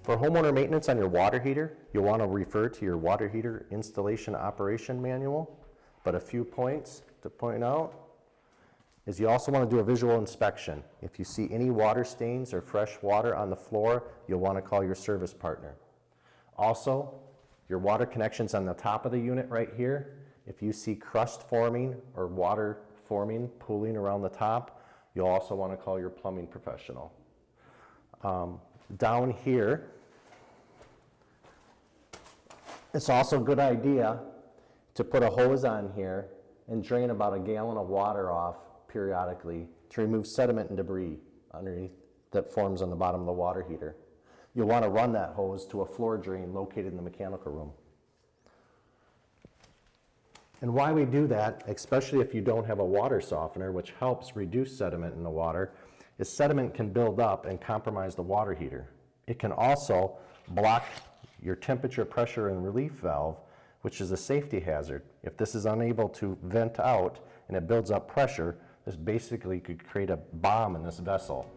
For homeowner maintenance on your water heater, you'll want to refer to your water heater installation operation manual. But a few points to point out is you also want to do a visual inspection. If you see any water stains or fresh water on the floor, you'll want to call your service partner. Also, your water connections on the top of the unit right here, if you see crust forming or water forming, pooling around the top, you'll also want to call your plumbing professional. Down here, it's also a good idea to put a hose on here and drain about a gallon of water off periodically to remove sediment and debris underneath that forms on the bottom of the water heater. You'll want to run that hose to a floor drain located in the mechanical room. And why we do that, especially if you don't have a water softener, which helps reduce sediment in the water, is sediment can build up and compromise the water heater. It can also block your temperature, pressure, and relief valve, which is a safety hazard. If this is unable to vent out and it builds up pressure, this basically could create a bomb in this vessel.